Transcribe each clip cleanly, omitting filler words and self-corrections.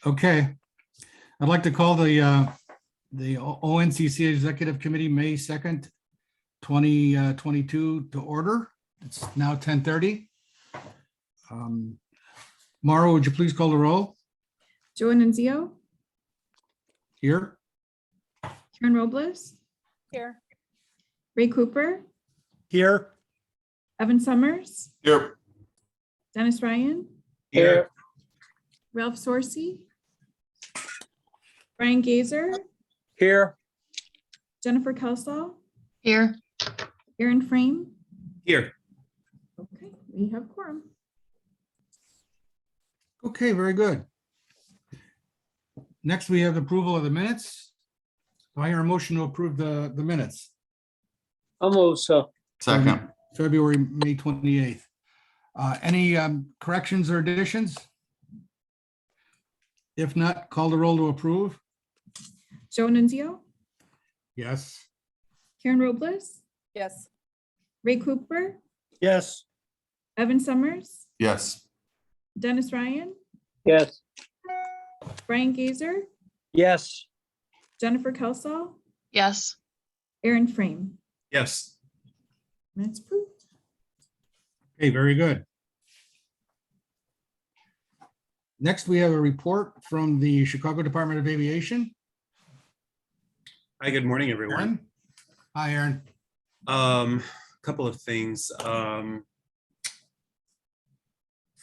Okay, I'd like to call the ONCC Executive Committee, May 2nd, 2022 to order. It's now 10:30. Mauro, would you please call the roll? Joe Annunzio, Here. Karen Robles, Here. Ray Cooper, Here. Evan Summers, Here. Dennis Ryan, Here. Ralph Sorsey, Brian Gazer, Here. Jennifer Kelsall, Here. Aaron Frame. Here. Okay, we have quorum. Okay, very good. Next, we have approval of the minutes. Do I hear a motion to approve the minutes? Almost so. Second. February, May 28th. Any corrections or additions? If not, call the roll to approve. Joe Annunzio, Yes. Karen Robles, Yes. Ray Cooper, Yes. Evan Summers, Yes. Dennis Ryan, Yes. Brian Gazer, Yes. Jennifer Kelsall, Yes. Aaron Frame. Yes. Minutes approved. Okay, very good. Next, we have a report from the Chicago Department of Aviation. Hi, good morning, everyone. Aaron? Hi, Aaron. Couple of things.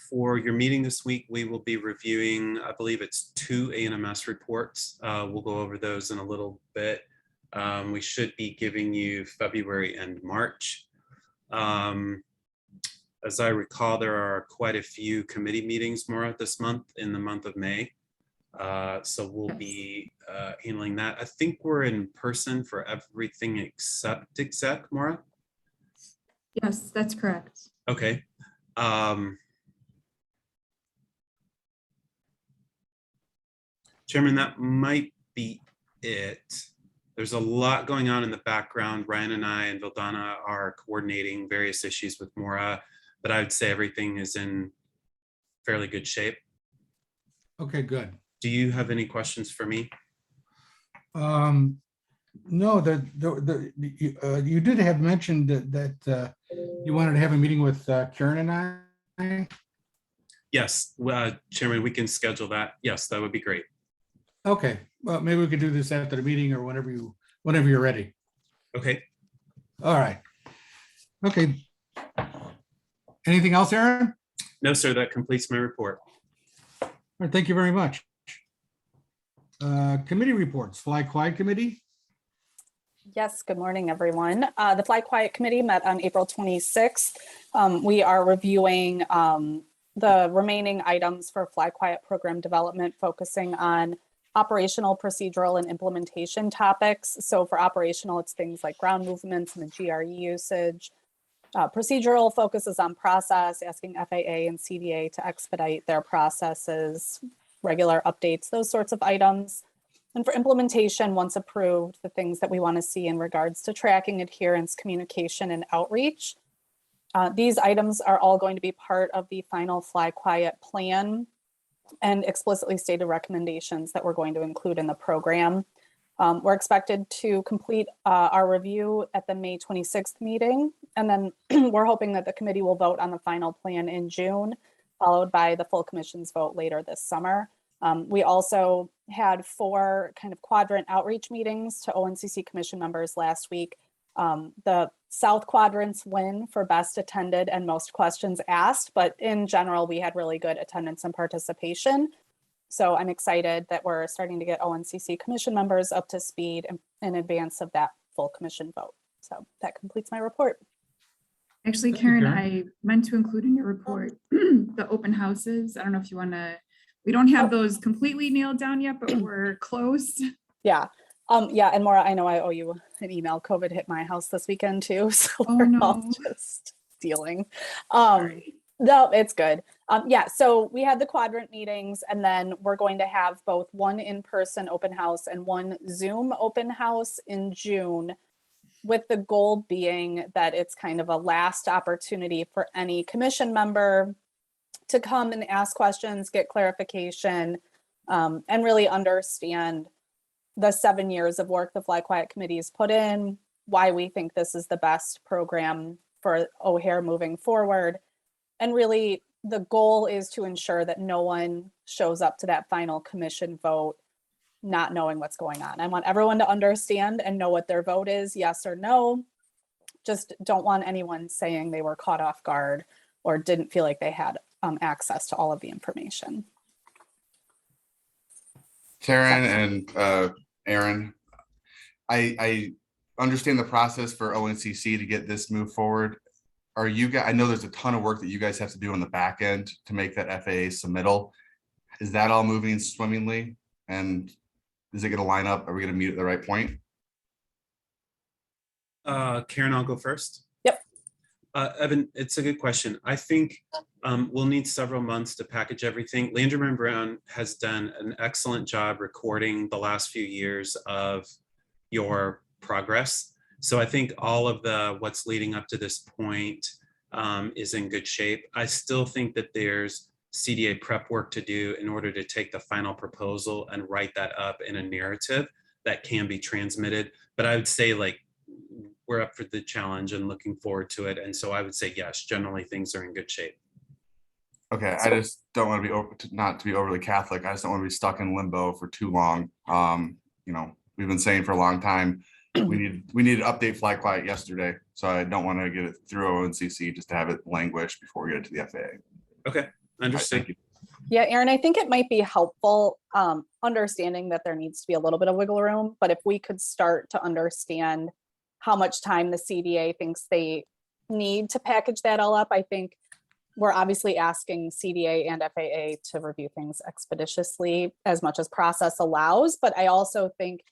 For your meeting this week, we will be reviewing, I believe it's 2 ANMS reports. We'll go over those in a little bit. We should be giving you February and March. As I recall, there are quite a few committee meetings more this month in the month of May. So we'll be handling that. I think we're in person for everything except exec, Maura. Yes, that's correct. Okay. Chairman, that might be it. There's a lot going on in the background. Ryan and I and Vildana are coordinating various issues with Maura, but I would say everything is in fairly good shape. Okay, good. Do you have any questions for me? No, you did have mentioned that you wanted to have a meeting with Karen and I. Yes, Chairman, we can schedule that. Yes, that would be great. Okay, well, maybe we could do this after the meeting or whenever you're ready. Okay. All right. Okay. Anything else, Aaron? No, sir, that completes my report. All right, thank you very much. Committee reports, Fly Quiet Committee. Yes, good morning, everyone. The Fly Quiet Committee met on April 26th. We are reviewing the remaining items for Fly Quiet program development, focusing on operational, procedural, and implementation topics. So for operational, it's things like ground movements and the GRE usage. Procedural focuses on process, asking FAA and CDA to expedite their processes, regular updates, those sorts of items. And for implementation, once approved, the things that we want to see in regards to tracking, adherence, communication, and outreach. These items are all going to be part of the final Fly Quiet plan and explicitly stated recommendations that we're going to include in the program. We're expected to complete our review at the May 26th meeting, and then we're hoping that the committee will vote on the final plan in June, followed by the full commission's vote later this summer. We also had 4 kind of quadrant outreach meetings to ONCC commission members last week. The South quadrants win for best attended and most questions asked, but in general, we had really good attendance and participation. So I'm excited that we're starting to get ONCC commission members up to speed in advance of that full commission vote. So that completes my report. Actually, Thank you, Karen, Karen. I meant to include in your report the open houses. I don't know if you want to, we don't have those completely nailed down yet, but we're close. Yeah. Yeah. And Maura, I know I owe you an email. COVID hit my house this weekend too. So Oh, we're all no. just dealing. Sorry. No, it's good. Yeah, so we had the quadrant meetings, and then we're going to have both one in-person open house and one Zoom open house in June, with the goal being that it's kind of a last opportunity for any commission member to come and ask questions, get clarification, and really understand the 7 years of work the Fly Quiet Committee has put in, why we think this is the best program for O'Hare moving forward. And really, the goal is to ensure that no one shows up to that final commission vote not knowing what's going on. I want everyone to understand and know what their vote is, yes or no. Just don't want anyone saying they were caught off guard or didn't feel like they had access to all of the information. Karen and Aaron, I understand the process for ONCC to get this moved forward. Are you guys, I know there's a ton of work that you guys have to do on the back end to make that FAA submittal. Is that all moving swimmingly? And is it going to line up? Are we going to meet at the right point? Karen, I'll go first. Yep. Evan, it's a good question. I think we'll need several months to package everything. Landrum & Brown has done an excellent job recording the last few years of your progress. So I think all of what's leading up to this point is in good shape. I still think that there's CDA prep work to do in order to take the final proposal and write that up in a narrative that can be transmitted. But I would say, like, we're up for the challenge and looking forward to it. And so I would say, yes, generally things are in good shape. Okay, I just don't want to be not to be overly Catholic. I just don't want to be stuck in limbo for too long. You know, we've been saying for a long time, we need to update Fly Quiet yesterday. So I don't want to get it through ONCC just to have it languish before we get it to the FAA. Okay, understood. Thank you. Yeah, Aaron, I think it might be helpful understanding that there needs to be a little bit of wiggle room, but if we could start to understand how much time the CDA thinks they need to package that all up, I think we're obviously asking CDA and FAA to review things expeditiously as much as process allows. But I also think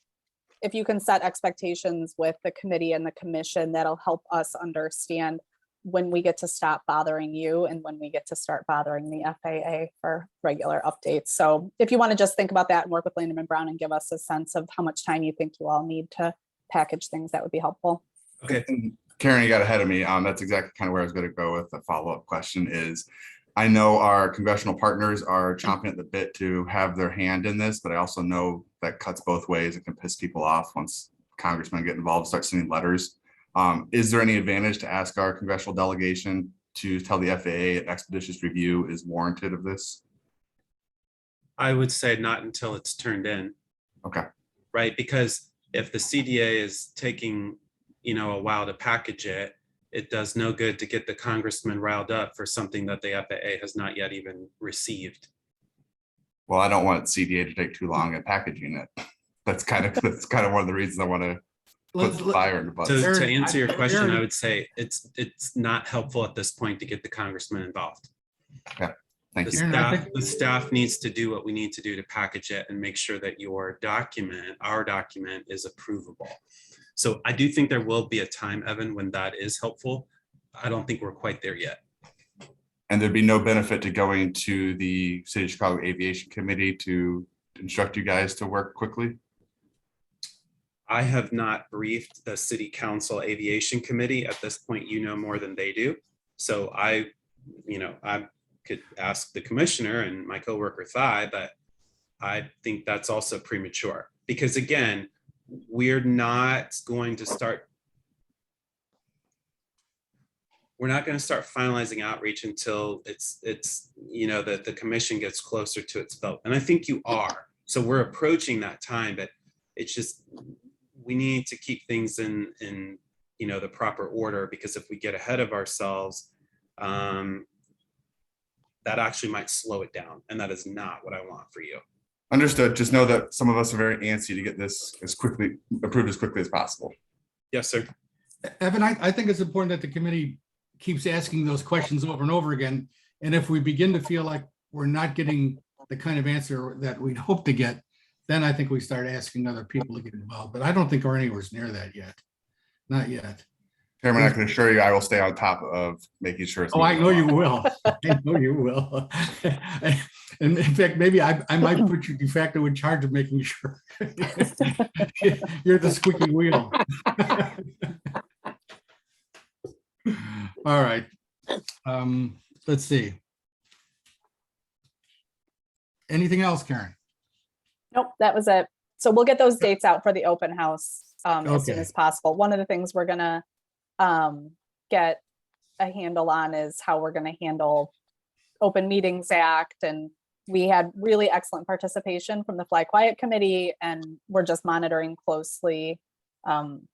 if you can set expectations with the committee and the commission, that'll help us understand when we get to stop bothering you and when we get to start bothering the FAA for regular updates. So if you want to just think about that and work with Landrum & Brown and give us a sense of how much time you think you all need to package things, that would be helpful. Okay. And Karen, you got ahead of me. That's exactly kind of where I was going to go with the follow-up question is, I know our congressional partners are chomping at the bit to have their hand in this, but I also know that cuts both ways. It can piss people off once congressmen get involved, start sending letters. Is there any advantage to ask our congressional delegation to tell the FAA an expeditious review is warranted of this? I would say not until it's turned in. Okay. Right, because if the CDA is taking, a while to package it, it does no good to get the congressman riled up for something that the FAA has not yet even received. Well, I don't want CDA to take too long at packaging it. That's kind of one of the reasons I want to put the fire in the butt. So Aaron, to answer your question, Aaron- I would say it's not helpful at this point to get the congressman involved. Thank you. Aaron, I think- The staff needs to do what we need to do to package it and make sure that our document is approvable. So I do think there will be a time, Evan, when that is helpful. I don't think we're quite there yet. And there'd be no benefit to going to the City of Chicago Aviation Committee to instruct you guys to work quickly? I have not briefed the City Council Aviation Committee. At this point, more than they do. So I could ask the commissioner and my coworker Thai, but I think that's also premature because again, we're not going to start finalizing outreach until it's that the commission gets closer to its vote. And I think you are. So we're approaching that time, but it's just, we need to keep things in the proper order, because if we get ahead of ourselves, that actually might slow it down. And that is not what I want for you. Understood. Just know that some of us are very antsy to get this approved as quickly as possible. Yes, sir. Evan, I think it's important that the committee keeps asking those questions over and over again. And if we begin to feel like we're not getting the kind of answer that we'd hope to get, then I think we start asking other people to get involved. But I don't think we're anywhere near that yet. Not yet. Chairman, I can assure you I will stay on top of making sure. Oh, I know you will. I know you will. And in fact, maybe I might put you de facto in charge of making sure you're the squeaky wheel. All right. Let's see. Anything else, Karen? Nope, that was it. So we'll get those dates out for the open house as soon Okay. as possible. One of the things we're gonna get a handle on is how we're gonna handle Open Meetings Act. And we had really excellent participation from the Fly Quiet Committee, and we're just monitoring closely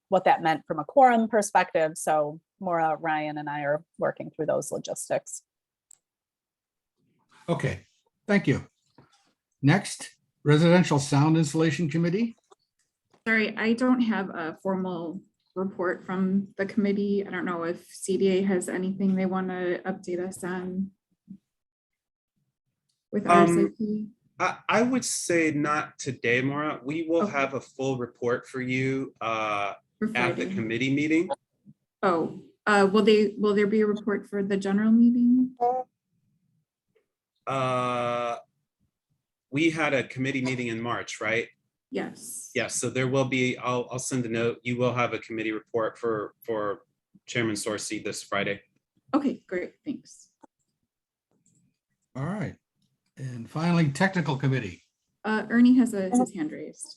what that meant from a quorum perspective. So Maura, Ryan, and I are working through those logistics. Okay, thank you. Next, Residential Sound Installation Committee. Sorry, I don't have a formal report from the committee. I don't know if CDA has anything they want to update us on with RSAP. I would say not today, Maura. We will Okay. have a full report for you for at the Friday. committee meeting. Oh, will there be a report for the general meeting? We had a committee meeting in March, right? Yes. Yes, so there will be, I'll send a note. You will have a committee report for Chairman Sorcy this Friday. Okay, great, thanks. All right. And finally, Technical Committee. Ernie has his hand raised.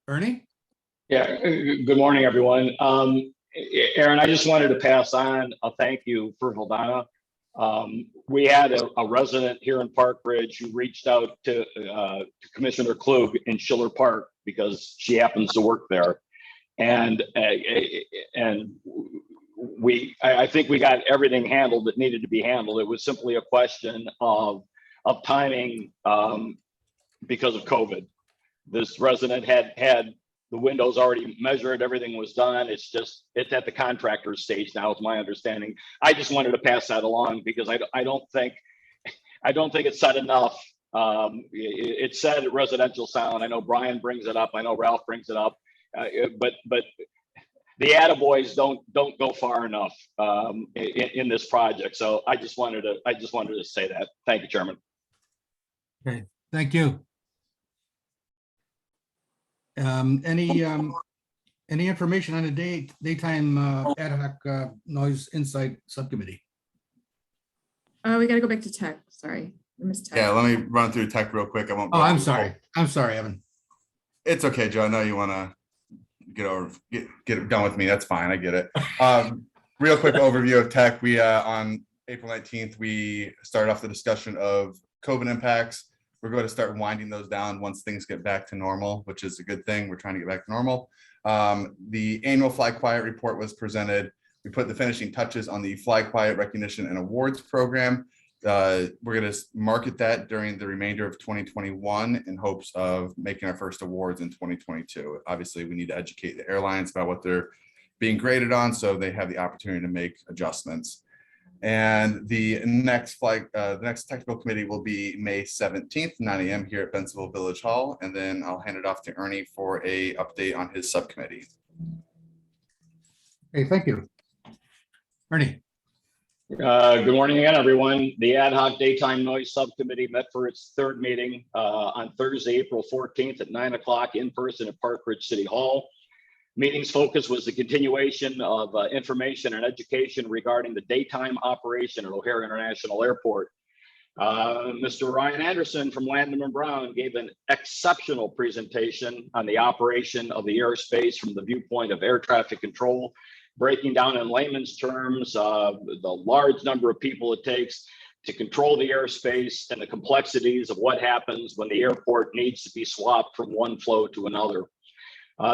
Ernie? Yeah, good morning, everyone. Aaron, I just wanted to pass on a thank you for Valdana. We had a resident here in Park Ridge who reached out to Commissioner Klug in Schiller Park because she happens to work there. And I think we got everything handled that needed to be handled. It was simply a question of timing because of COVID. This resident had the windows already measured, everything was done. It's at the contractor stage now, is my understanding. I just wanted to pass that along because I don't think it's said enough. It's said at Residential Sound. I know Brian brings it up. I know Ralph brings it up. But the attaboys don't go far enough in this project. So I just wanted to say that. Thank you, Chairman. Okay, thank you. Any information on the daytime ad hoc noise insight subcommittee? We gotta go back to tech, sorry. We missed tech. Yeah, let me run through tech real quick. I won't. Oh, go I'm through the whole- sorry. I'm sorry, Evan. It's okay, Joe. I know you want to get it done with me. That's fine. I get it. Real quick overview of tech. We on April 19th, we started off the discussion of COVID impacts. We're going to start winding those down once things get back to normal, which is a good thing. We're trying to get back to normal. The annual Fly Quiet report was presented. We put the finishing touches on the Fly Quiet recognition and awards program. We're going to market that during the remainder of 2021 in hopes of making our first awards in 2022. Obviously, we need to educate the airlines about what they're being graded on so they have the opportunity to make adjustments. And the next technical committee will be May 17th, 9 a.m. here at Bensenville Village Hall. And then I'll hand it off to Ernie for a update on his subcommittee. Okay, thank you. Ernie. Good morning again, everyone. The Ad Hoc Daytime Noise Subcommittee met for its third meeting on Thursday, April 14th at 9 o'clock in person at Park Ridge City Hall. Meeting's focus was the continuation of information and education regarding the daytime operation at O'Hare International Airport. Mr. Ryan Anderson from Landman & Brown gave an exceptional presentation on the operation of the airspace from the viewpoint of air traffic control, breaking down in layman's terms the large number of people it takes to control the airspace and the complexities of what happens when the airport needs to be swapped from one flow to another.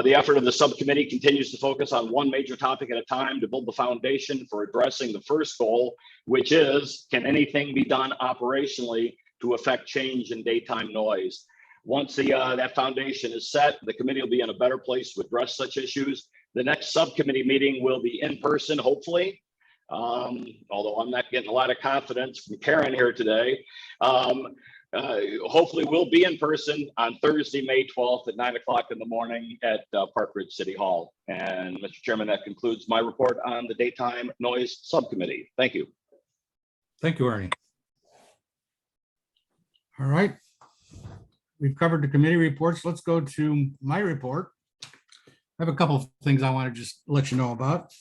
The effort of the subcommittee continues to focus on one major topic at a time to build the foundation for addressing the first goal, which is, can anything be done operationally to affect change in daytime noise? Once that foundation is set, the committee will be in a better place to address such issues. The next subcommittee meeting will be in person, hopefully, although I'm not getting a lot of confidence from Karen here today. Hopefully we'll be in person on Thursday, May 12th at 9 o'clock in the morning at Park Ridge City Hall. And Mr. Chairman, that concludes my report on the Daytime Noise Subcommittee. Thank you. Thank you, Ernie. All right. We've covered the committee reports. Let's go to my report. I have a couple of things I want to just let you know about.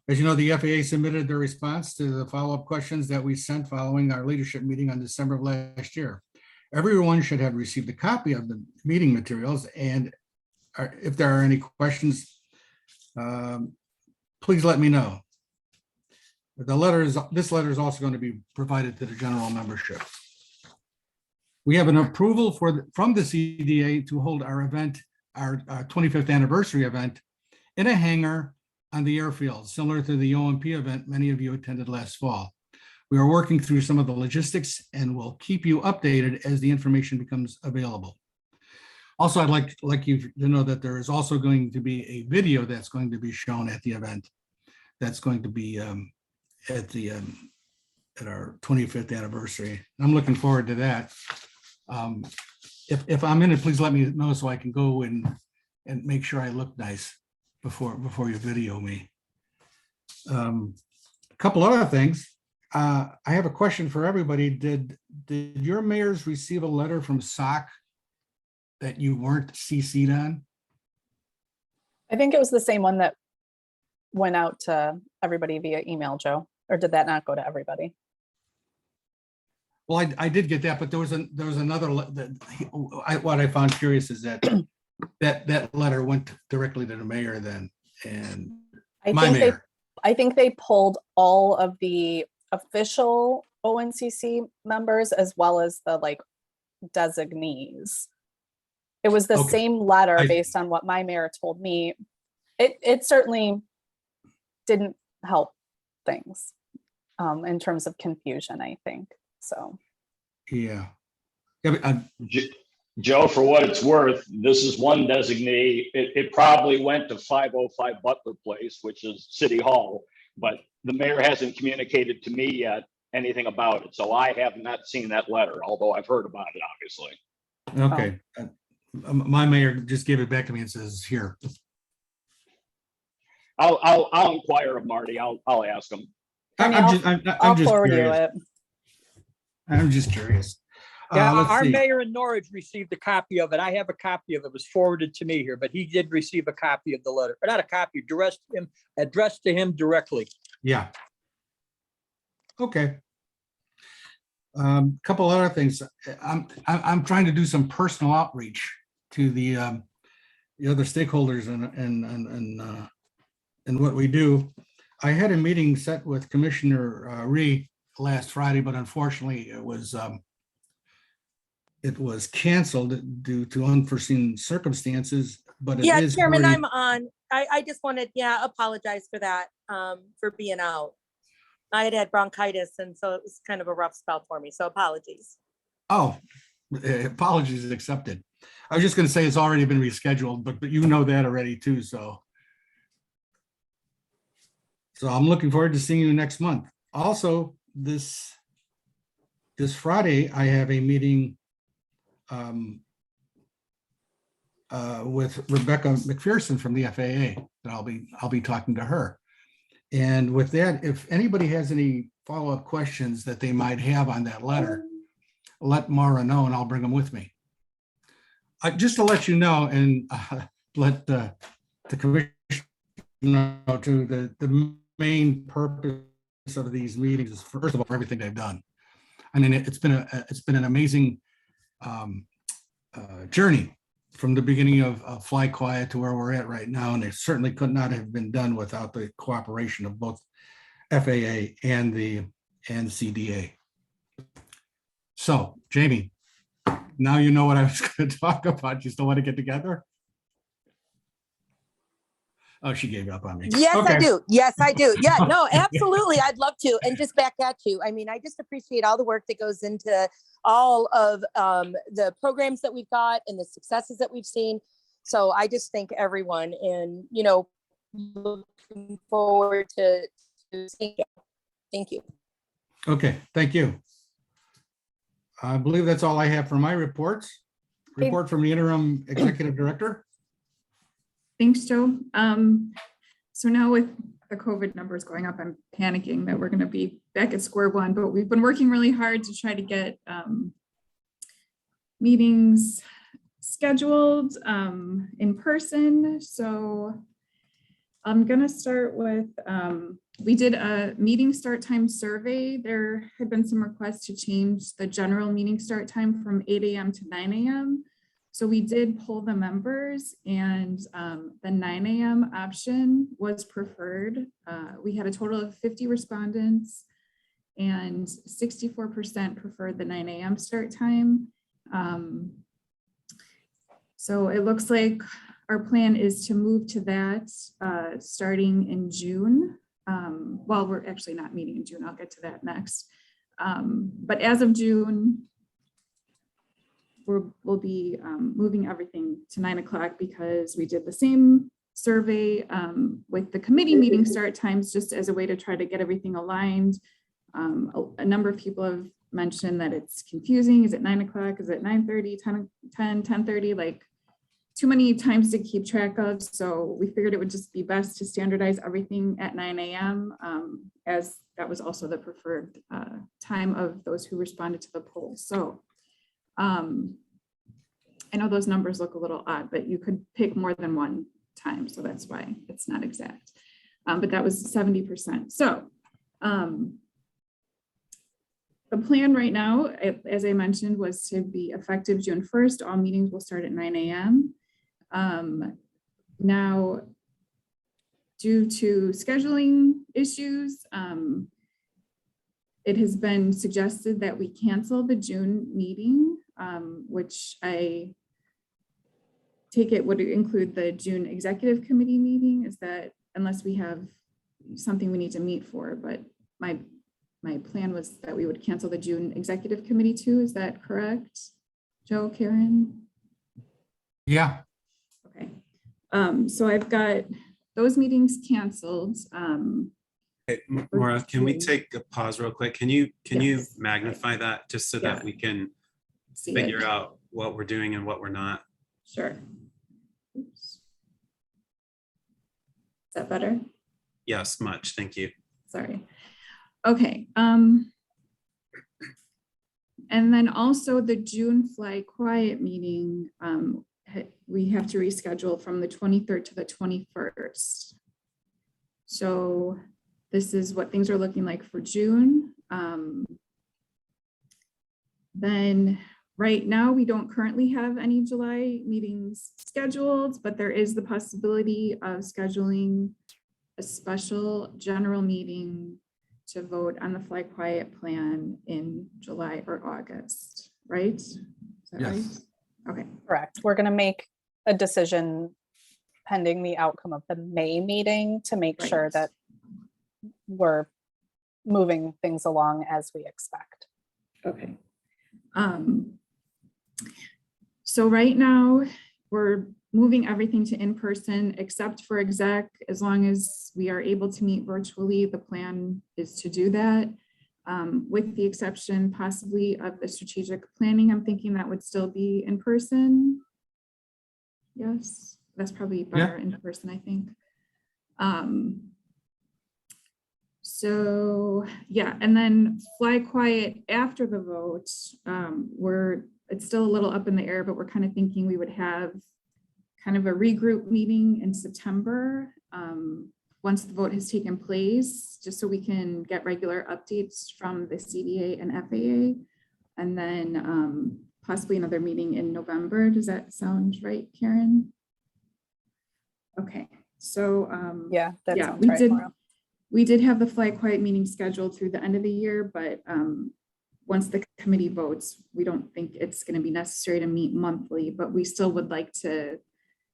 As you know, the FAA submitted their response to the follow-up questions that we sent following our leadership meeting on December of last year. Everyone should have received a copy of the meeting materials, and if there are any questions, please let me know. This letter is also going to be provided to the general membership. We have an approval from the CDA to hold our event, our 25th anniversary event, in a hangar on the airfield, similar to the OMP event many of you attended last fall. We are working through some of the logistics and will keep you updated as the information becomes available. Also, I'd like you to know that there is also going to be a video that's going to be shown at the event. That's going to be at our 25th anniversary. I'm looking forward to that. If I'm in it, please let me know so I can go and make sure I look nice before you video me. A couple other things. I have a question for everybody. Did your mayors receive a letter from SOC that you weren't CC'd on? I think it was the same one that went out to everybody via email, Joe, or did that not go to everybody? Well, I did get that, but there was another, what I found curious is that that letter went directly to the mayor then, and my mayor. I think they pulled all of the official ONCC members as well as the like designees. It was the Okay. same letter based on what my mayor told me. It certainly didn't help things in terms of confusion, I think. So. Yeah. Joe, for what it's worth, this is one designee. It probably went to 505 Butler Place, which is City Hall, but the mayor hasn't communicated to me yet anything about it. So I have not seen that letter, although I've heard about it, obviously. Okay. My mayor just gave it back to me and says, here. I'll inquire of Marty. I'll ask him. I'll just forward you curious. it. I'm just curious. Yeah, Let's our see. mayor in Norwich received a copy of it. I have a copy of it. It was forwarded to me here, but he did receive a copy of the letter, or not a copy, addressed to him directly. Yeah. Okay. Couple other things. I'm trying to do some personal outreach to the other stakeholders and what we do. I had a meeting set with Commissioner Ree last Friday, but unfortunately it was canceled due to unforeseen circumstances. But it Yeah, is Chairman, already- I'm on. I just wanted, apologize for that, for being out. I had bronchitis, and so it was kind of a rough spell for me, so apologies. Oh, apologies accepted. I was just going to say it's already been rescheduled, but you know that already too, so. So I'm looking forward to seeing you next month. Also, this Friday, I have a meeting with Rebecca McPherson from the FAA that I'll be talking to her. And with that, if anybody has any follow-up questions that they might have on that letter, let Mara know and I'll bring them with me. Just to let you know and let the commission know too, the main purpose of these meetings is, first of all, for everything they've done. I mean, it's been an amazing journey from the beginning of Fly Quiet to where we're at right now, and it certainly could not have been done without the cooperation of both FAA and CDA. So, Jamie, now you know what I was going to talk about. You still want to get together? Oh, she gave up on me. Yes, Okay. I do. Yes, I do. Yeah, no, absolutely. I'd love to. And just back at you. I mean, I just appreciate all the work that goes into all of the programs that we've got and the successes that we've seen. So I just thank everyone, and, looking forward to seeing you. Thank you. Okay, thank you. I believe that's all I have for my reports. Report from the interim executive director. Thanks, Joe. So now with the COVID numbers going up, I'm panicking that we're going to be back at square one, but we've been working really hard to try to get meetings scheduled in person. So I'm going to start with We did a meeting start time survey. There had been some requests to change the general meeting start time from 8 a.m. to 9 a.m. So we did poll the members, and the 9 a.m. option was preferred. We had a total of 50 respondents, and 64% preferred the 9 a.m. start time. So it looks like our plan is to move to that starting in June. Well, we're actually not meeting in June. I'll get to that next. But as of June, we'll be moving everything to 9 o'clock because we did the same survey with the committee meeting start times, just as a way to try to get everything aligned. A number of people have mentioned that it's confusing. Is it 9 o'clock? Is it 9:30, 10:30? Like, too many times to keep track of. So we figured it would just be best to standardize everything at 9 a.m. As that was also the preferred time of those who responded to the poll. So I know those numbers look a little odd, but you could pick more than one time. So that's why it's not exact. But that was 70%. So the plan right now, as I mentioned, was to be effective June 1st. All meetings will start at 9 a.m. Now, due to scheduling issues, it has been suggested that we cancel the June meeting, which I take it would include the June Executive Committee meeting. Is that, unless we have something we need to meet for, but my plan was that we would cancel the June Executive Committee too. Is that correct? Joe, Karen? Yeah, Okay. So I've got those meetings canceled. Hey, Maura, can we take a pause real quick? Can you Yes. magnify that just so Yeah. that we can See figure it. out what we're doing and what we're not? Sure. Oops. Is that better? Yes, much. Thank you. Sorry. Okay. And then also the June Fly Quiet meeting, we have to reschedule from the 23rd to the 21st. So this is what things are looking like for June. Then right now, we don't currently have any July meetings scheduled, but there is the possibility of scheduling a special general meeting to vote on the Fly Quiet plan in July or August, right? Is that right? yes. Okay, Correct. We're going to make a decision pending the outcome of the May meeting to make sure Right. that we're moving things along as we expect. okay. So right now, we're moving everything to in-person except for exec. As long as we are able to meet virtually, the plan is to do that. With the exception possibly of the strategic planning, I'm thinking that would still be in person. Yes, that's probably better in person, I think. So yeah, and then Fly Quiet after the vote, it's still a little up in the air, but we're kind of thinking we would have kind of a regroup meeting in September once the vote has taken place, just so we can get regular updates from the CDA and FAA, and then possibly another meeting in November. Does that sound right, Karen? Okay, so Yeah, that yeah, sounds right, we did have the Fly Quiet meeting scheduled through the end of the year, but once the committee votes, we don't think it's going to be necessary to meet monthly, but we still would like to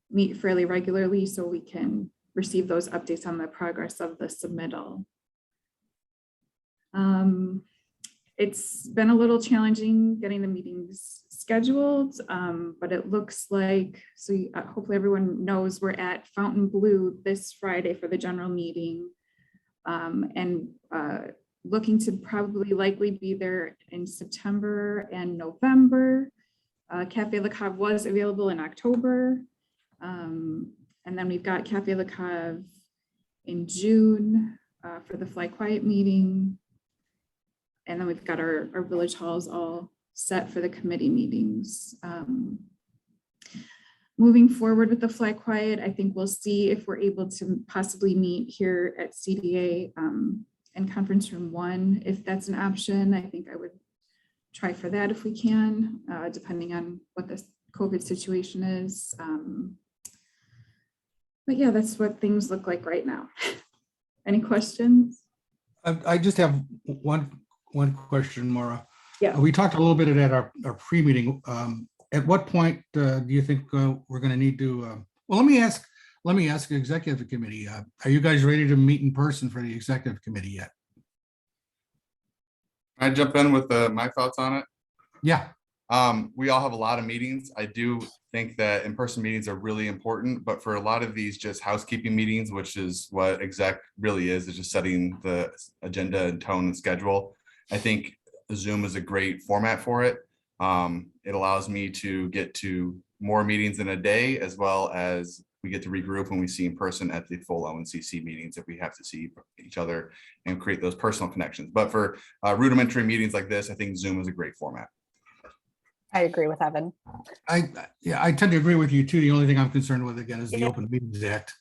meet fairly regularly so we can receive those updates on the progress of the submittal. It's been a little challenging getting the meetings scheduled, but it looks like, so hopefully everyone knows we're at Fountain Blue this Friday for the general meeting. And looking to probably likely be there in September and November. Cafe Le Cave was available in October. And then we've got Cafe Le Cave in June for the Fly Quiet meeting. And then we've got our village halls all set for the committee meetings. moving forward with the Fly Quiet, I think we'll see if we're able to possibly meet here at CDA in conference room 1. If that's an option, I think I would try for that if we can, depending on what the COVID situation is. But yeah, that's what things look like right now. Any questions? I just have one question, Maura. Yeah. We talked a little bit at our pre-meeting. At what point do you think we're going to need to, well, let me ask the executive committee, are you guys ready to meet in person for the executive committee yet? Can I jump in with my thoughts on it? Yeah. We all have a lot of meetings. I do think that in-person meetings are really important, but for a lot of these just housekeeping meetings, which is what exec really is just setting the agenda and tone and schedule. I think Zoom is a great format for it. It allows me to get to more meetings in a day, as well as we get to regroup when we see in person at the full ONCC meetings if we have to see each other and create those personal connections. But for rudimentary meetings like this, I think Zoom is a great format. I agree with Evan. I tend to agree with you too. The only thing I'm concerned with again is the Open Meetings Act.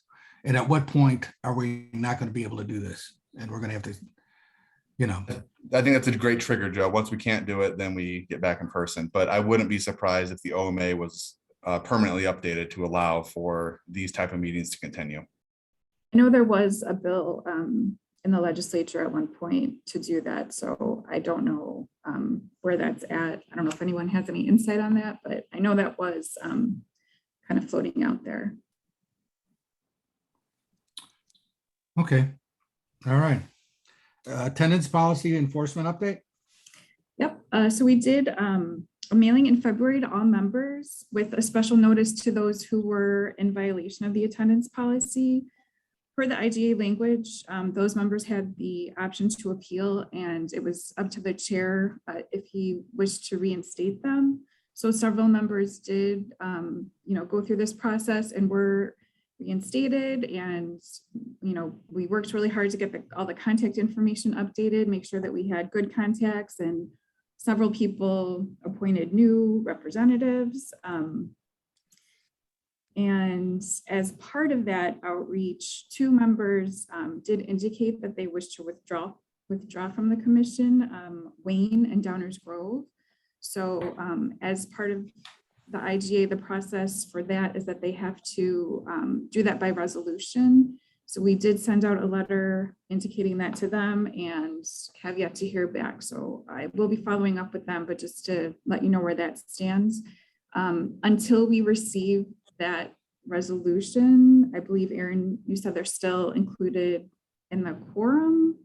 And at what point are we not going to be able to do this? And we're going to have to, you know. I think that's a great trigger, Joe. Once we can't do it, then we get back in person. But I wouldn't be surprised if the OMA was permanently updated to allow for these type of meetings to continue. I know there was a bill in the legislature at one point to do that. So I don't know where that's at. I don't know if anyone has any insight on that, but I know that was kind of floating out there. Okay. All right. Attendance policy enforcement update. Yep. So we did a mailing in February to all members with a special notice to those who were in violation of the attendance policy. Per the IGA language, those members had the option to appeal, and it was up to the chair if he wished to reinstate them. So several members did, go through this process and were reinstated. And we worked really hard to get all the contact information updated, make sure that we had good contacts, and several people appointed new representatives. And as part of that outreach, 2 members did indicate that they wish to withdraw from the commission, Wayne and Downers Grove. So as part of the IGA, the process for that is that they have to do that by resolution. So we did send out a letter indicating that to them and have yet to hear back. So I will be following up with them, but just to let you know where that stands. Until we receive that resolution, I believe, Aaron, you said they're still included in the quorum.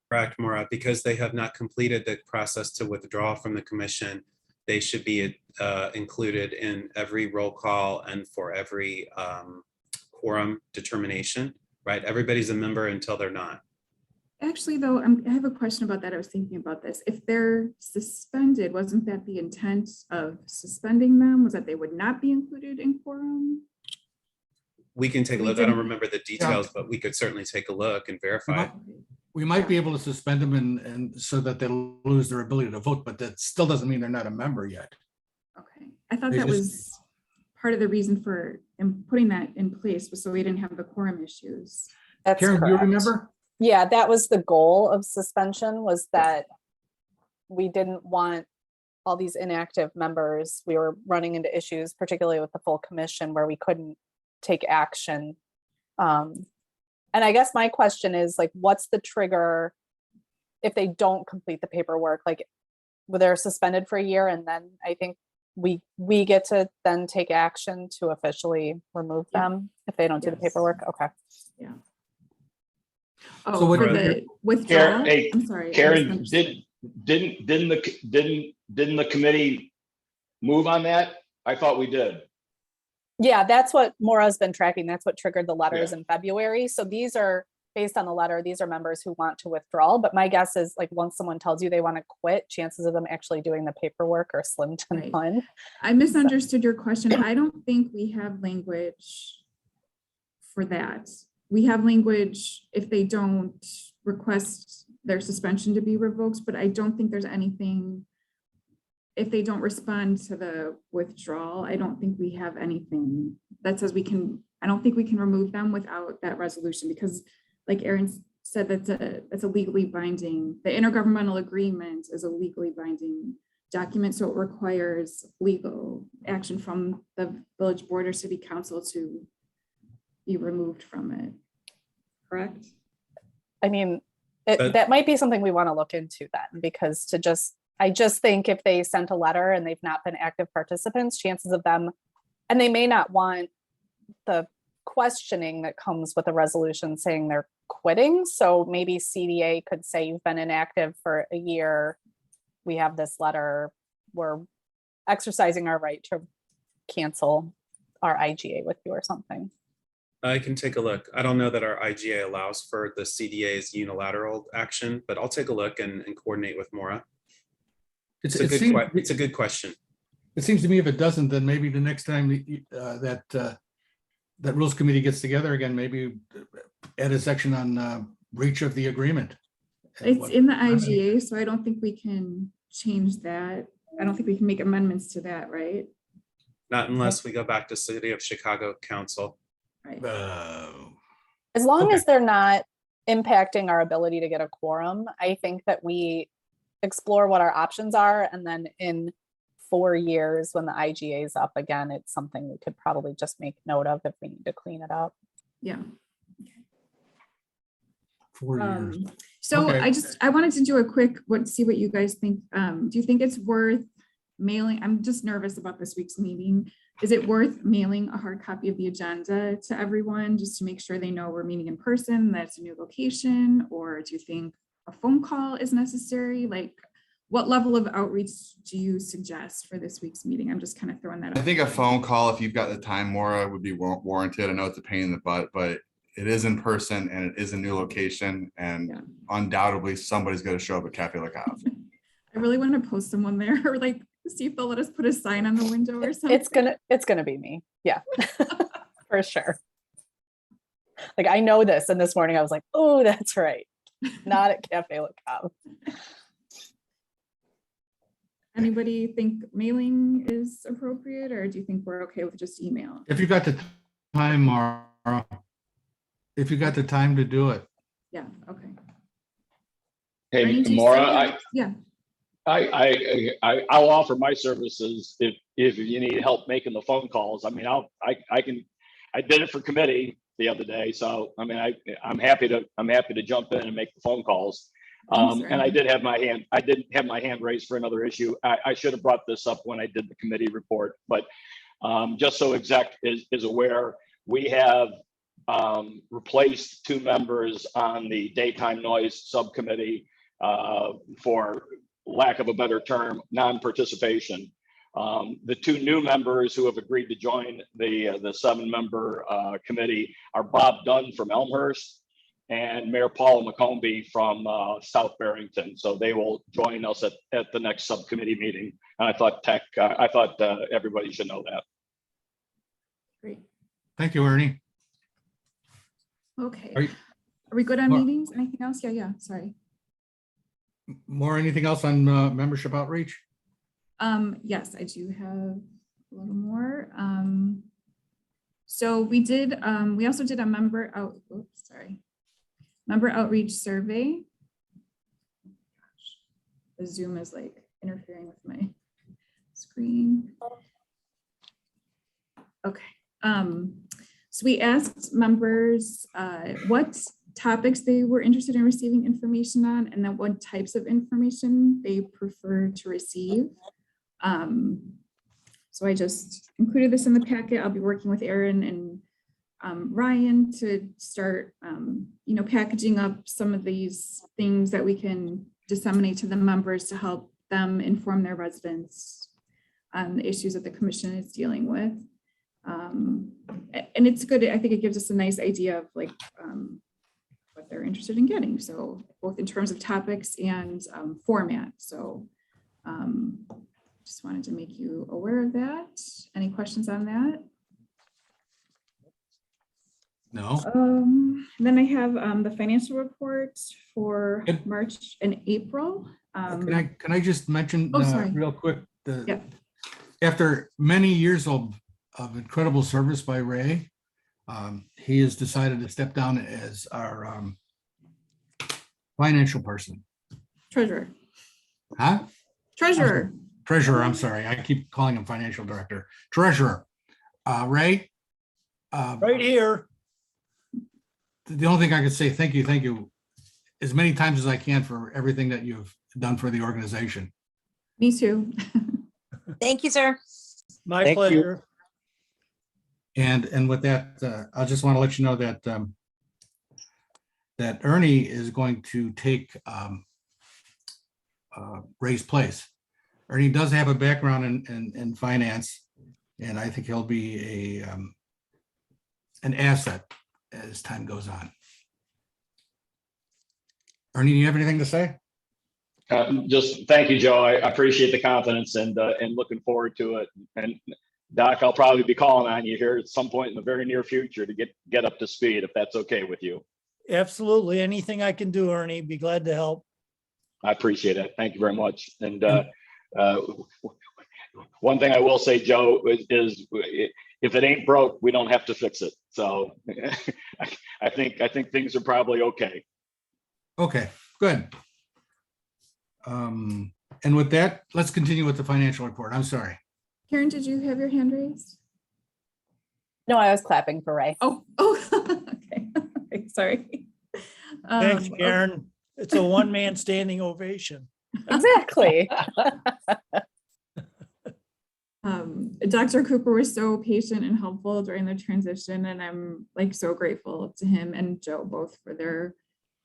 Correct, Maura, because they have not completed the process to withdraw from the commission. They should be included in every roll call and for every quorum determination, right? Everybody's a member until they're not. Actually, though, I have a question about that. I was thinking about this. If they're suspended, wasn't that the intent of suspending them? Was that they would not be included in quorum? We can take a We look. I don't didn't- remember the details, but we could certainly take a look and verify. We might be able to suspend them and so that they'll lose their ability to vote, but that still doesn't mean they're not a member yet. Okay, I thought They that just- was part of the reason for putting that in place was so we didn't have the quorum issues. That's Karen, do you correct. remember? Yeah, that was the goal of suspension, was that we didn't want all these inactive members. We were running into issues, particularly with the full commission, where we couldn't take action. And I guess my question is, like, what's the trigger if they don't complete the paperwork? Like, well, they're suspended for a year, and then I think we get to then take action to officially remove Yeah. them if they don't do the Yes. paperwork. Okay. Oh, what- for the withdrawal? hey, I'm sorry. I Karen, misunderstood. didn't the committee move on that? I thought we did. Yeah, that's what Maura's been tracking. That's what triggered the letters in February. So these are based on the letter. These are members who want to withdraw. But my guess is, like, once someone tells you they want to quit, chances of them actually doing the paperwork are slim to Right. none. I misunderstood your question. I don't think we have language for that. We have language if they don't request their suspension to be revoked, but I don't think there's anything if they don't respond to the withdrawal, I don't think we have anything that says we can, I don't think we can remove them without that resolution, because like Aaron said, that's a legally binding, the intergovernmental agreement is a legally binding document. So it requires legal action from the village board or city council to be removed from it. Correct? I mean, But- that might be something we want to look into then, because I just think if they sent a letter and they've not been active participants, chances of them, and they may not want the questioning that comes with a resolution saying they're quitting. So maybe CDA could say you've been inactive for a year. We have this letter. We're exercising our right to cancel our IGA with you or something. I can take a look. I don't know that our IGA allows for the CDA's unilateral action, but I'll take a look and coordinate with Maura. It's a good question. It seems to me if it doesn't, then maybe the next time that rules committee gets together again, maybe add a section on breach of the agreement. It's in the IGA, so I don't think we can change that. I don't think we can make amendments to that, right? Not unless we go back to City of Chicago Council. Right. As long Okay. as they're not impacting our ability to get a quorum, I think that we explore what our options are. And then in 4 years, when the IGA is up again, it's something we could probably just make note of if we need to clean it up. Yeah. 4 years. So Okay. I wanted to do a quick, see what you guys think. Do you think it's worth mailing? I'm just nervous about this week's meeting. Is it worth mailing a hard copy of the agenda to everyone just to make sure they know we're meeting in person, that it's a new location? Or do you think a phone call is necessary? Like, what level of outreach do you suggest for this week's meeting? I'm just kind of throwing that out. I think a phone call, if you've got the time, Maura, would be warranted. I know it's a pain in the butt, but it is in person and it is a new location, and Yeah. undoubtedly somebody's going to show up at Cafe La Cave. I really want to post someone there, or like see if they'll let us put a sign on the window or something. It's gonna be me. Yeah, for sure. Like I know this, and this morning I was like, oh, that's right. Not at Cafe La Cave. Anybody think mailing is appropriate, or do you think we're okay with just email? If you got the time, Mara, if you got the time to do it. Yeah, okay. Hey, Randy, do you Maura, still- Yeah, I'll offer my services if you need help making the phone calls. I mean, I did it for committee the other day, so I mean, I'm happy to jump in and make the phone calls. Thanks, And I Randy. didn't have my hand raised for another issue. I should have brought this up when I did the committee report, but just so exec is aware, we have replaced 2 members on the daytime noise subcommittee for lack of a better term, non-participation. The 2 new members who have agreed to join the 7-member committee are Bob Dunn from Elmhurst and Mayor Paula McCombie from South Barrington. So they will join us at the next subcommittee meeting. And I thought everybody should know that. great. Thank you, Ernie. Okay. Are you- Are we good on Mar- meetings? Anything else? Yeah, sorry. More, anything else on membership outreach? Yes, I do have a little more. So we also did a member outreach survey. The Zoom is like interfering with my screen. Okay. So we asked members what topics they were interested in receiving information on, and then what types of information they prefer to receive. So I just included this in the packet. I'll be working with Aaron and Ryan to start, packaging up some of these things that we can disseminate to the members to help them inform their residents on the issues that the commission is dealing with. And it's good. I think it gives us a nice idea of like what they're interested in getting. So both in terms of topics and format. So just wanted to make you aware of that. Any questions on that? No. Then I have the financial report for Yep. March and April. Can I just mention Oh, sorry. real quick, Yeah. After many years of incredible service by Ray, he has decided to step down as our financial person. Treasurer. Huh? Treasurer. Treasurer, I'm sorry. I keep calling him financial director. Treasurer. Ray? Right here. The only thing I could say, thank you, as many times as I can for everything that you've done for the organization. Me too. Thank you, sir. My Thank you. pleasure. And with that, I just want to let you know that that Ernie is going to take Ray's place. Ernie does have a background in finance, and I think he'll be an asset as time goes on. Ernie, do you have anything to say? Just thank you, Joe. I appreciate the confidence and looking forward to it. And Doc, I'll probably be calling on you here at some point in the very near future to get up to speed, if that's okay with you. Absolutely. Anything I can do, Ernie, be glad to help. I appreciate it. Thank you very much. And one thing I will say, Joe, is if it ain't broke, we don't have to fix it. So I think things are probably okay. Okay, good. And with that, let's continue with the financial report. I'm sorry. Karen, did you have your hand raised? No, I was clapping for Ray. Oh, okay. Okay, sorry. Thanks, Okay. Karen. It's a one-man standing ovation. Exactly. Dr. Cooper was so patient and helpful during the transition, and I'm like so grateful to him and Joe both for their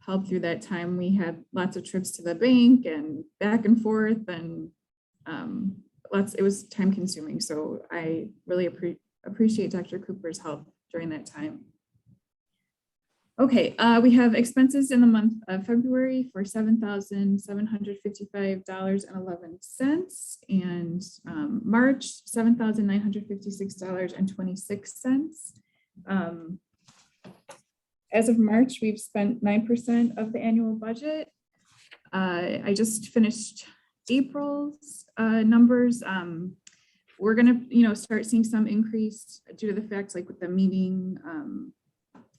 help through that time. We had lots of trips to the bank and back and forth, and it was time consuming. So I really appreciate Dr. Cooper's help during that time. Okay, we have expenses in the month of February for $7,755.11 and March $7,956.26. As of March, we've spent 9% of the annual budget. I just finished April's numbers. We're gonna, start seeing some increase due to the fact, like with the meeting,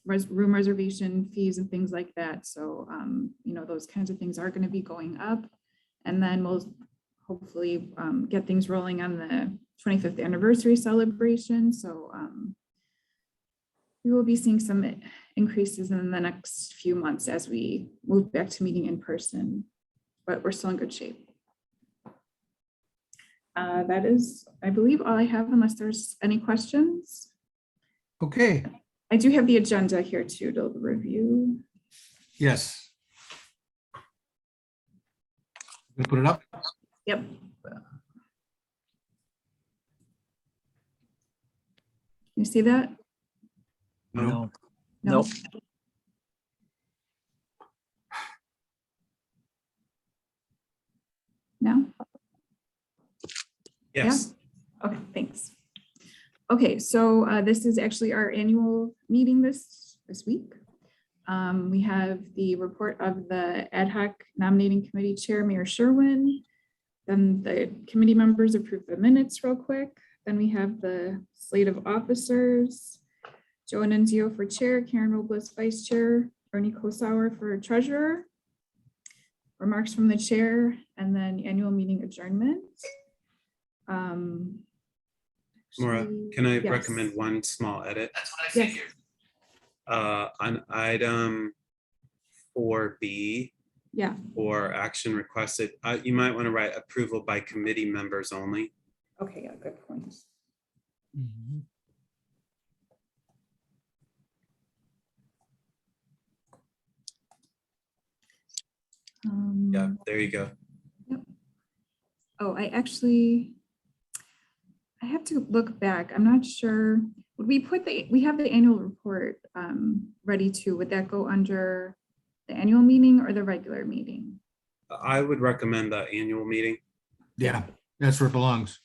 room reservation fees and things like that. So, those kinds of things are going to be going up. And then we'll hopefully get things rolling on the 25th anniversary celebration. So we will be seeing some increases in the next few months as we move back to meeting in person, but we're still in good shape. That is, I believe, all I have, unless there's any questions. Okay, I do have the agenda here too to review. yes. We put it up? Yep. You see that? No. No. No? Yes. Okay, thanks. Okay, so this is actually our annual meeting this week. We have the report of the ad hoc nominating committee chair, Mayor Sherwin. Then the committee members approve the minutes real quick. Then we have the slate of officers. Joe Annunzio for chair, Karen Robles vice chair, Ernie Kosauer for treasurer. Remarks from the chair, and then annual meeting adjournment. Maura, can I Yes. recommend one small edit? Yes. On item 4B Yeah, or action requested, you might want to write approval by committee members only. okay, yeah, good point. Yeah, there you go. Oh, I have to look back. I'm not sure. Would we we have the annual report ready to, would that go under the annual meeting or the regular meeting? I would recommend the annual meeting. Yeah, that's where it belongs.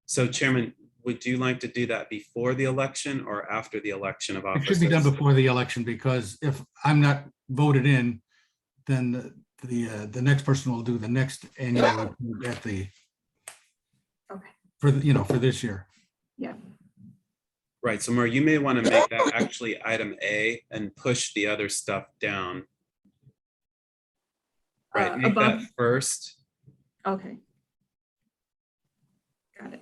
So Chairman, would you like to do that before the election or after the election of It officers? should be done before the election, because if I'm not voted in, then the next person will do the next annual report at the, Okay. for, the, you know, for this year. Yeah. Right, so Maura, you may want to make that actually item A and push the other stuff down. Right, make that Above. first. Okay. Got it.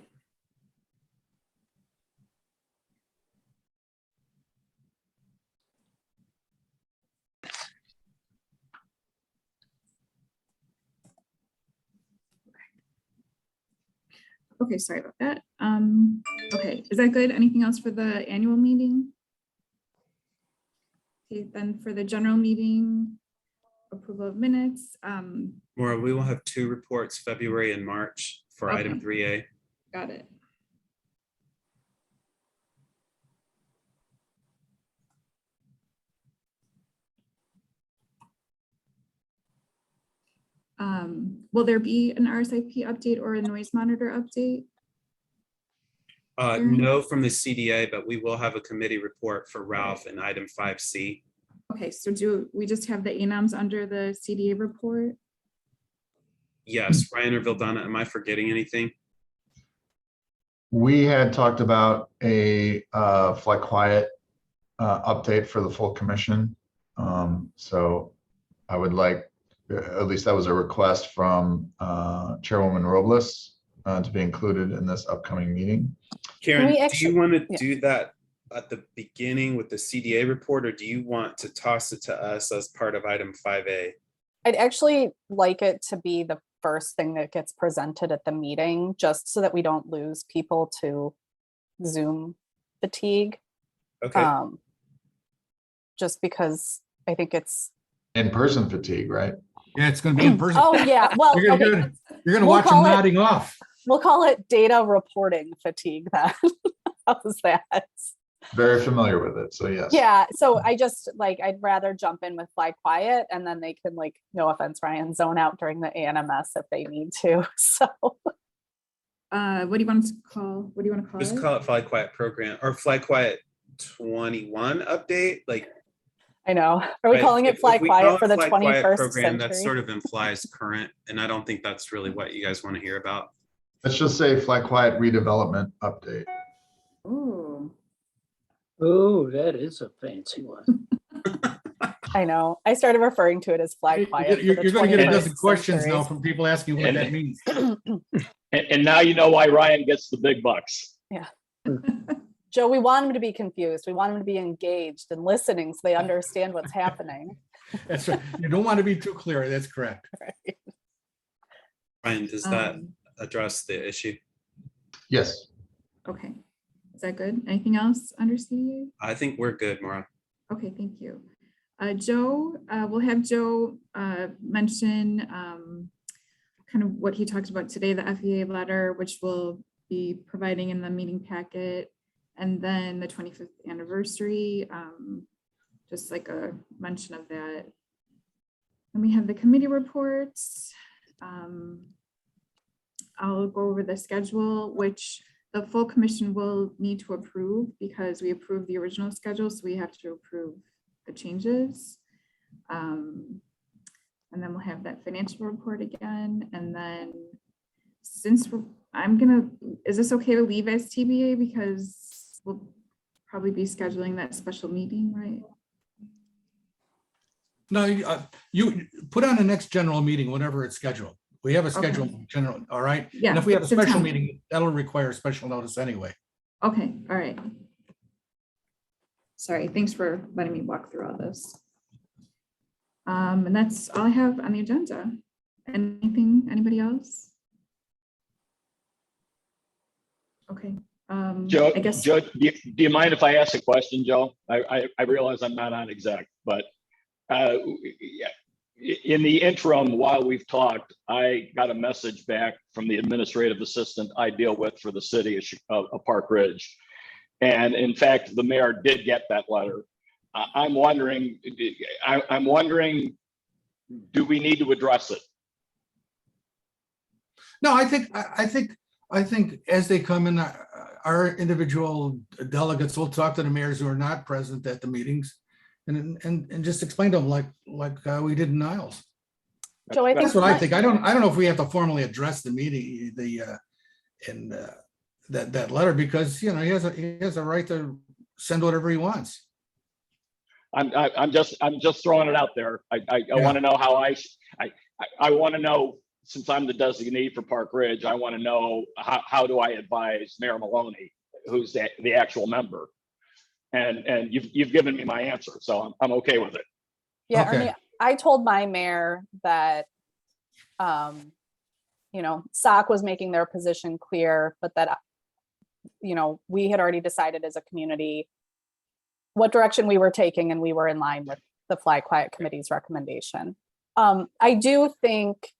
Okay, sorry about that. Okay, is that good? Anything else for the annual meeting? Okay, then for the general meeting, approval of minutes. Maura, we will have 2 reports, February and March, for item Okay. 3A. Got it. Will there be an RSIP update or a noise monitor update? No from the CDA, but we will have a committee report for Ralph in item 5C. Okay, so do we just have the ANOMs under the CDA report? Yes, Ryan or Vildana, am I forgetting anything? We had talked about a flight quiet update for the full commission. So I would like, at least that was a request from Chairwoman Robles to be included in this upcoming meeting. Karen, we do actually- you want to yeah. do that at the beginning with the CDA report, or do you want to toss it to us as part of item 5A? I'd actually like it to be the first thing that gets presented at the meeting, just so that we don't lose people to Zoom fatigue. Okay, Just because I think it's, In-person fatigue, right? Yeah, it's gonna be in person. oh yeah, well, You're okay, gonna, you're gonna We'll watch them call it- nodding off. we'll call it data reporting fatigue then. How's that? Very familiar with it, so yes. Yeah, so I just like, I'd rather jump in with fly quiet and then they can, like, no offense, Ryan, zone out during the ANMS if they need to. So What do you want to call? What do you want to call just it? call it Fly Quiet Program or Fly Quiet 21 update. Like, I know. Are we right, calling it if fly we call quiet it for the Fly Quiet 21st program, that century? sort of implies current, and I don't think that's really what you guys want to hear about. Let's just say flight quiet redevelopment update. Oh, Oh, that is a fancy one. I know. I started referring to it as fly quiet. You're for the gonna get a 21st dozen questions now century. from people asking what that means. And now you know why Ryan gets the big bucks. Joe, we want them to be confused. We want them to be engaged and listening so they understand what's happening. That's right. You don't want to be too clear. That's correct. Right. Ryan, does that Um, address the issue? Yes. okay. Is that good? Anything else under CDA? I think we're good, Maura. Okay, thank you. Joe, we'll have Joe mention kind of what he talked about today, the FEA letter, which we'll be providing in the meeting packet, and then the 25th anniversary, just like a mention of that. And we have the committee reports. I'll go over the schedule, which the full commission will need to approve because we approved the original schedule, so we have to approve the changes. And then we'll have that financial report again. And then since is this okay to leave as TBA because we'll probably be scheduling that special meeting, right? No, you put on the next general meeting, whenever it's scheduled. We have a scheduled general, all right? Yeah. And if we have a special September. meeting, that'll require special notice anyway. Okay, all right. Sorry, thanks for letting me walk through all this. And that's all I have on the agenda. Anything, anybody else? Okay. Joe, I guess. Joe, do you mind if I ask a question, Joe? I realize I'm not on exec, but in the interim, while we've talked, I got a message back from the administrative assistant I deal with for the city of Park Ridge. And in fact, the mayor did get that letter. I'm wondering, do we need to address it? No, I think as they come in, our individual delegates will talk to the mayors who are not present at the meetings and just explain to them like we did in Niles. Joe, I think That's what I think. I don't know if we have to formally address the meeting, that letter, because, you know, he has a right to send whatever he wants. I'm just throwing it out there. I want to know how I want to know, since I'm the designee for Park Ridge, I want to know how do I advise Mayor Maloney, who's the actual member? And you've given me my answer, so I'm okay with it. Yeah, Okay. Ernie, I told my mayor that, you know, SOC was making their position clear, but that, you know, we had already decided as a community what direction we were taking, and we were in line with the Fly Quiet Committee's recommendation. I do think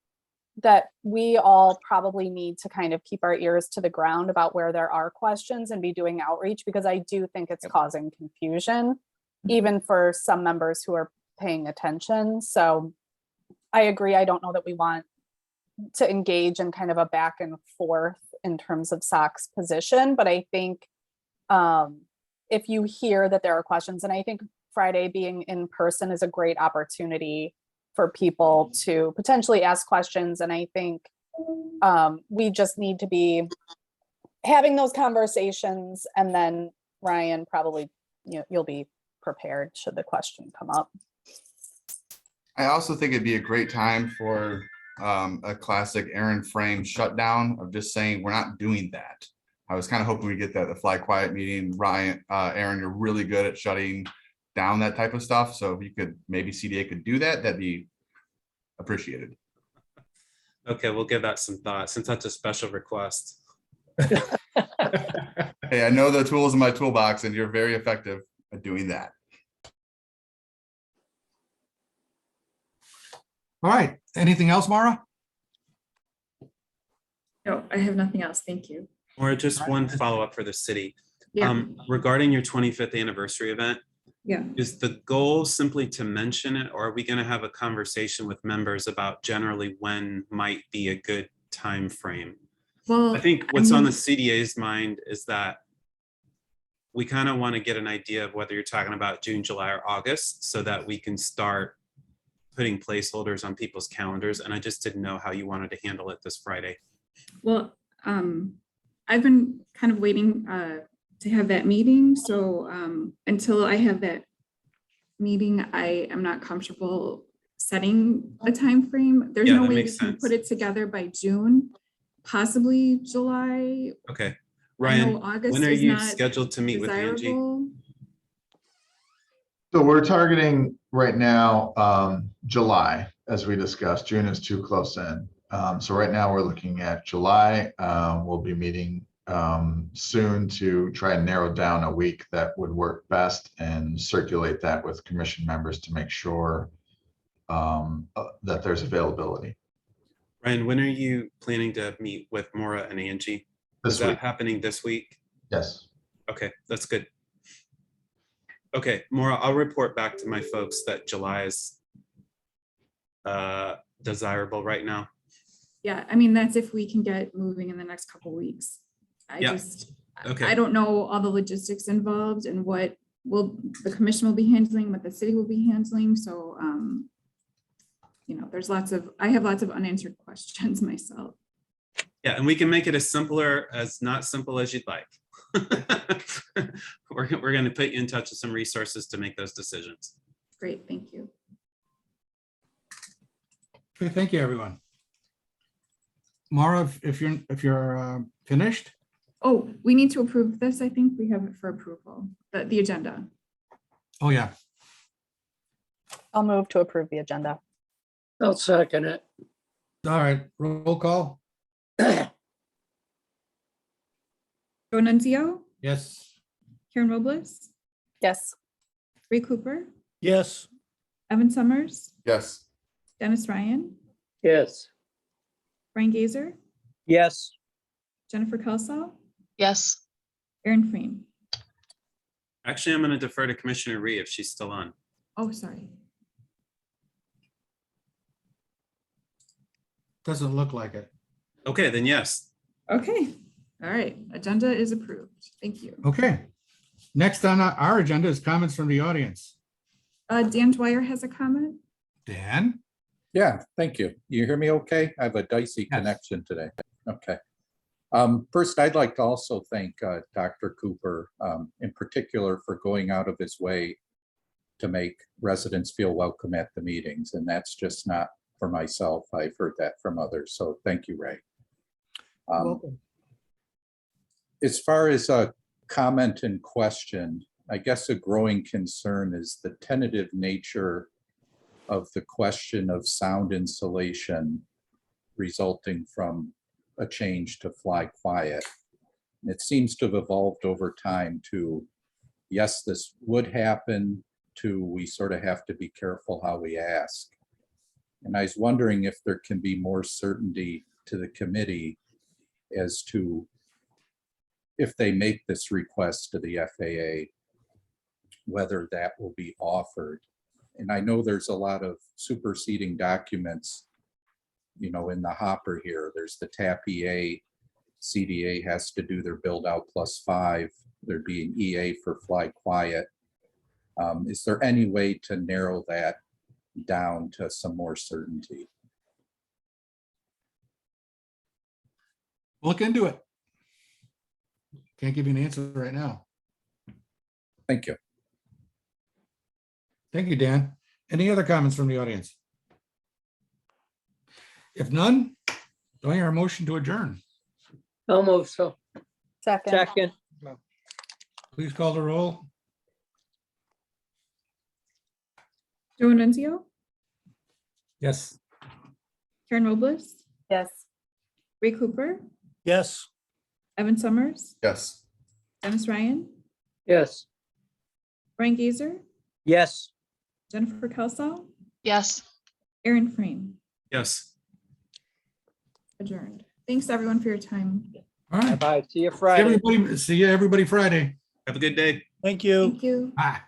that we all probably need to kind of keep our ears to the ground about where there are questions and be doing outreach, because I do think it's causing confusion, even for some members who are paying attention. So I agree. I don't know that we want to engage in kind of a back and forth in terms of SOC's position, but I think if you hear that there are questions, and I think Friday being in person is a great opportunity for people to potentially ask questions. And I think we just need to be having those conversations, and then Ryan, probably, you know, you'll be prepared should the question come up. I also think it'd be a great time for a classic Aaron Frame shutdown of just saying, we're not doing that. I was kind of hoping we get that at the Fly Quiet meeting. Ryan, Aaron, you're really good at shutting down that type of stuff. So if you could, maybe CDA could do that, that'd be appreciated. Okay, we'll give that some thought since that's a special request. Hey, I know the tools in my toolbox and you're very effective at doing that. All right. Anything else, Mara? No, I have nothing else. Thank you. Or just one follow-up for the city. Yeah. Regarding your 25th anniversary event, Yeah. is the goal simply to mention it, or are we going to have a conversation with members about generally when might be a good time frame? Well, I think what's on the CDA's mind is that we kind of want to get an idea of whether you're talking about June, July, or August, so that we can start putting placeholders on people's calendars. And I just didn't know how you wanted to handle it this Friday. Well, I've been kind of waiting to have that meeting. So until I have that meeting, I am not comfortable setting a time frame. There's Yeah, no that way we makes can sense. put it together by June, possibly July. Okay, I Ryan, know August when are is you not scheduled to meet with Angie? desirable. So we're targeting right now, July, as we discussed. June is too close in. So right now we're looking at July. We'll be meeting soon to try and narrow down a week that would work best and circulate that with commission members to make sure that there's availability. Ryan, when are you planning to meet with Maura and Angie? Is This that week, happening this week? yes. Okay, that's good. Okay, Maura, I'll report back to my folks that July is desirable right now. Yeah, I mean, that's if we can get moving in the next couple of weeks. Yeah. Okay. I don't know all the logistics involved and what the commission will be handling, what the city will be handling. So, you know, I have lots of unanswered questions myself. Yeah, and we can make it as not simple as you'd like. We're going to put you in touch with some resources to make those decisions. Great, thank you. Okay, thank you, everyone. Mara, if you're finished. Oh, we need to approve this. I think we have it for approval, the agenda. Oh, yeah. I'll move to approve the agenda. I'll second it. All right, roll call. Joe Nunzio, Yes. Karen Robles, Yes. Ray Cooper, Yes. Evan Summers, Yes. Dennis Ryan, Yes. Brian Gazer, Yes. Jennifer Kelsall, Yes. Aaron Frame. Actually, I'm going to defer to Commissioner Ree if she's still on. Oh, sorry. Doesn't look like it. Okay, then yes. Okay, all right, agenda is approved. Thank you. Okay. Next on our agenda is comments from the audience. Dan Dwyer has a comment. Dan? Yeah, thank you. You hear me okay? I have a dicey Yes. connection today. Okay. First, I'd like to also thank Dr. Cooper in particular for going out of his way to make residents feel welcome at the meetings. And that's just not for myself. I've heard that from others. So thank you, Ray. Welcome. As far as a comment and question, I guess a growing concern is the tentative nature of the question of sound insulation resulting from a change to fly quiet. It seems to have evolved over time to, yes, this would happen, to we sort of have to be careful how we ask. And I was wondering if there can be more certainty to the committee as to if they make this request to the FAA, whether that will be offered. And I know there's a lot of superseding documents, you know, in the hopper here. There's the TAP-EA, CDA has to do their build out +5. There'd be an EA for fly quiet. Is there any way to narrow that down to some more certainty? Look into it. Can't give you an answer right now. Thank you. Thank you, Dan. Any other comments from the audience? If none, do I hear a motion to adjourn? Almost so. Second. Second. Please call the roll. Joe Nunzio, Yes. Karen Robles, Yes. Ray Cooper, Yes. Evan Summers, Yes. Dennis Ryan, Yes. Brian Gazer, Yes. Jennifer Kelsall, Yes. Aaron Frame. Yes. Adjourned. Thanks everyone for your time. All right. Bye. See you Friday. See you everybody Friday. Have a good day. Thank you. Thank you. Bye.